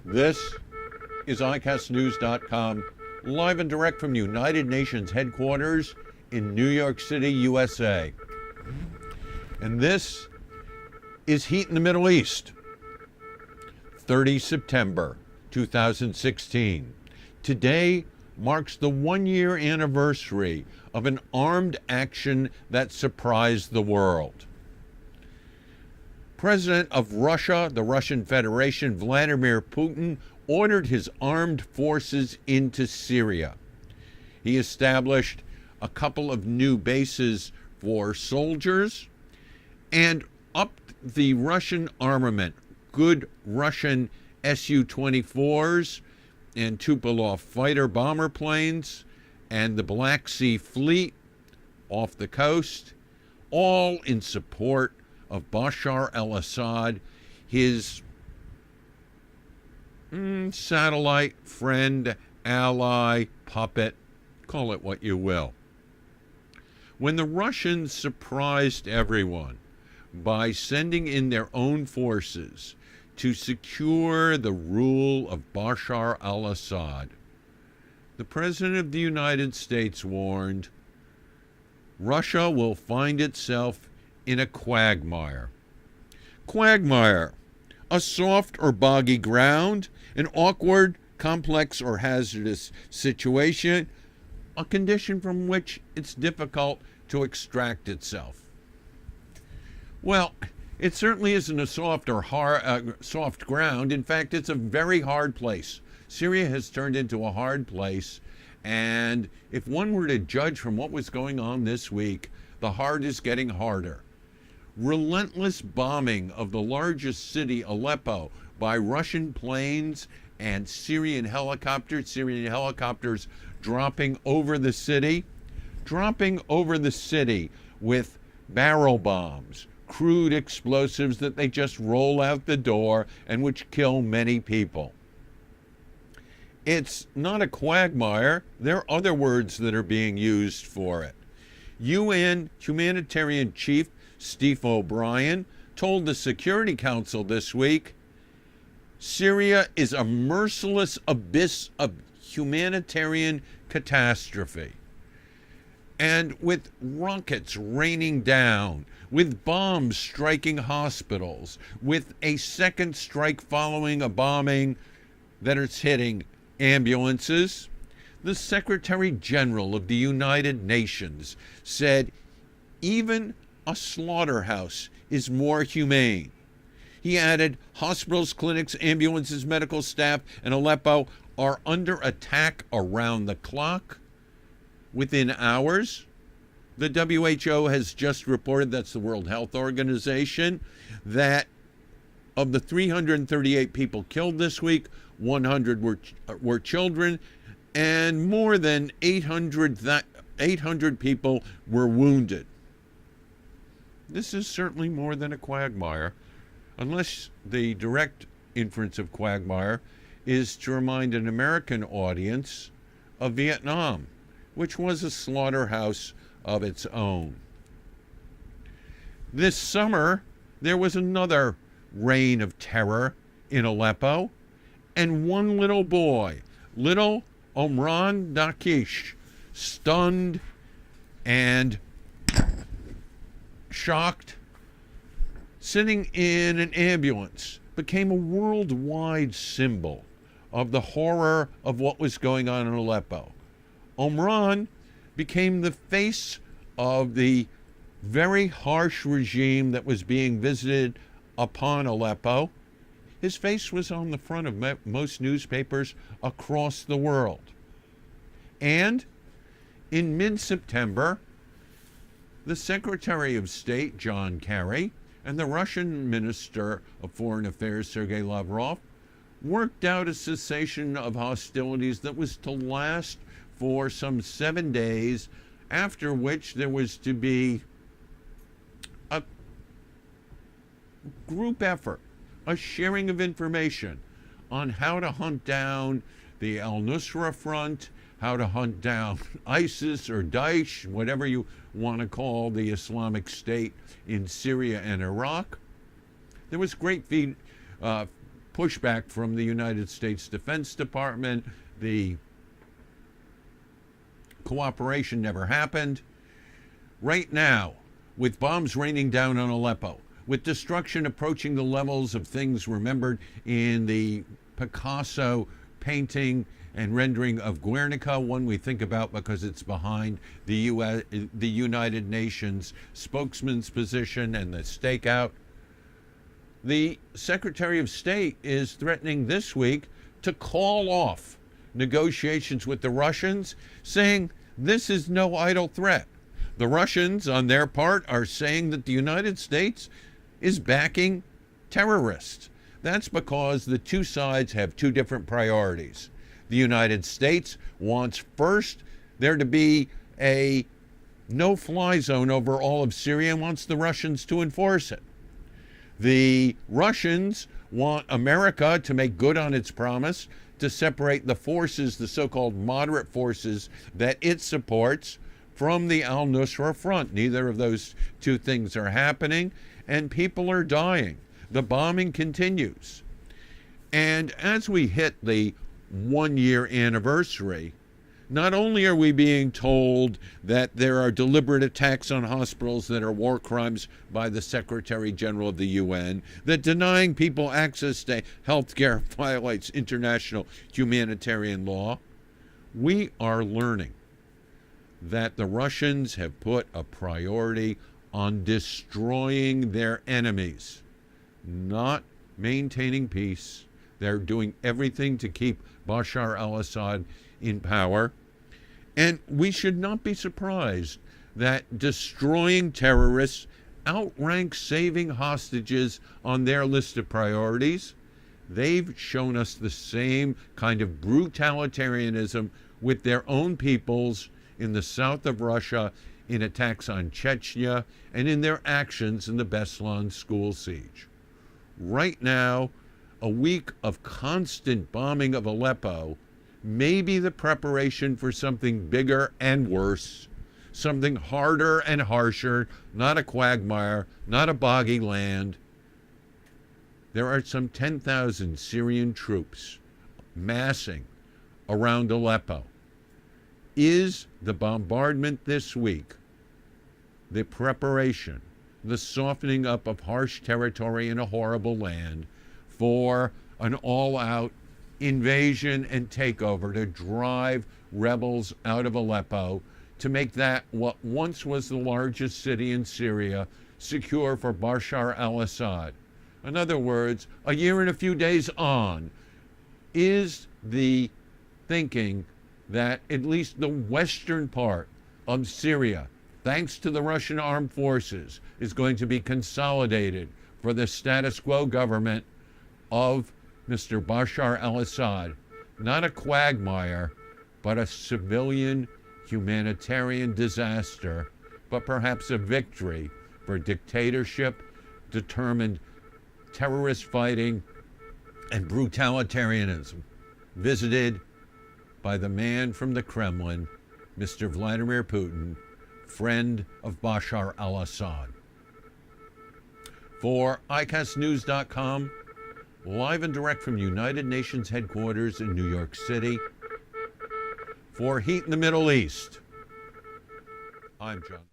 This is ICASTnews.com, live and direct from United Nations headquarters in New York City, USA. And this is Heat in the Middle East, 30 September 2016. Today marks the one-year anniversary of an armed action that surprised the world. President of Russia, the Russian Federation, Vladimir Putin, ordered his armed forces into Syria. He established a couple of new bases for soldiers and upped the Russian armament, good Russian Su-24s and Tupolev fighter bomber planes and the Black Sea Fleet off the coast, all in support of Bashar al-Assad, his satellite, friend, ally, puppet, call it what you will. When the Russians surprised everyone by sending in their own forces to secure the rule of Bashar al-Assad, the President of the United States warned, Russia will find itself in a quagmire. Quagmire, a soft or boggy ground, an awkward, complex, or hazardous situation, a condition from which it's difficult to extract itself. Well, it certainly isn't a soft or soft ground. In fact, it's a very hard place. Syria has turned into a hard place, and if one were to judge from what was going on this week, the hard is getting harder. Relentless bombing of the largest city, Aleppo, by Russian planes and Syrian helicopters dropping over the city with barrel bombs, crude explosives that they just roll out the door and which kill many people. It's not a quagmire. There are other words that are being used for it. UN humanitarian chief Steve O'Brien told the Security Council this week, Syria is a merciless abyss of humanitarian catastrophe. And with rockets raining down, with bombs striking hospitals, with a second strike following a bombing that is hitting ambulances, the Secretary General of the United Nations said even a slaughterhouse is more humane. He added, hospitals, clinics, ambulances, medical staff in Aleppo are under attack around the clock. Within hours, the WHO has just reported, that's the World Health Organization, that of the 338 people killed this week, 100 were children, and more than 800 people were wounded. This is certainly more than a quagmire, unless the direct inference of quagmire is to remind an American audience of Vietnam, which was a slaughterhouse of its own. This summer, there was another reign of terror in Aleppo, and one little boy, little Omran Dakish, stunned and shocked, sitting in an ambulance, became a worldwide symbol of the horror of what was going on in Aleppo. Omran became the face of the very harsh regime that was being visited upon Aleppo. His face was on the front of most newspapers across the world. And in mid-September, the Secretary of State, John Kerry, and the Russian Minister of Foreign Affairs, Sergei Lavrov, worked out a cessation of hostilities that was to last for some 7 days, after which there was to be a group effort, a sharing of information on how to hunt down the al-Nusra Front, how to hunt down ISIS or Daesh, whatever you want to call the Islamic State in Syria and Iraq. There was great pushback from the United States Defense Department. The cooperation never happened. Right now, with bombs raining down on Aleppo, with destruction approaching the levels of things remembered in the Picasso painting and rendering of Guernica, one we think about because it's behind the United Nations spokesman's position and the stakeout. The Secretary of State is threatening this week to call off negotiations with the Russians, saying this is no idle threat. The Russians, on their part, are saying that the United States is backing terrorists. That's because the two sides have two different priorities. The United States wants first there to be a no-fly zone over all of Syria and wants the Russians to enforce it. The Russians want America to make good on its promise to separate the forces, the so-called moderate forces that it supports, from the al-Nusra Front. Neither of those two things are happening, and people are dying. The bombing continues. And as we hit the one-year anniversary, not only are we being told that there are deliberate attacks on hospitals that are war crimes by the Secretary General of the UN, that denying people access to health care violates international humanitarian law, we are learning that the Russians have put a priority on destroying their enemies, not maintaining peace. They're doing everything to keep Bashar al-Assad in power. And we should not be surprised that destroying terrorists outranks saving hostages on their list of priorities. They've shown us the same kind of brutalitarianism with their own peoples in the south of Russia, in attacks on Chechnya, and in their actions in the Beslan school siege. Right now, a week of constant bombing of Aleppo may be the preparation for something bigger and worse, something harder and harsher, not a quagmire, not a boggy land. There are some 10,000 Syrian troops massing around Aleppo. Is the bombardment this week the preparation, the softening up of harsh territory in a horrible land for an all-out invasion and takeover to drive rebels out of Aleppo, to make that what once was the largest city in Syria secure for Bashar al-Assad? In other words, a year and a few days on, is the thinking that at least the western part of Syria, thanks to the Russian armed forces, is going to be consolidated for the status quo government of Mr. Bashar al-Assad? Not a quagmire, but a civilian humanitarian disaster, but perhaps a victory for dictatorship, determined terrorist fighting, and brutalitarianism, visited by the man from the Kremlin, Mr. Vladimir Putin, friend of Bashar al-Assad. For ICASTnews.com, live and direct from United Nations headquarters in New York City, for Heat in the Middle East, I'm John.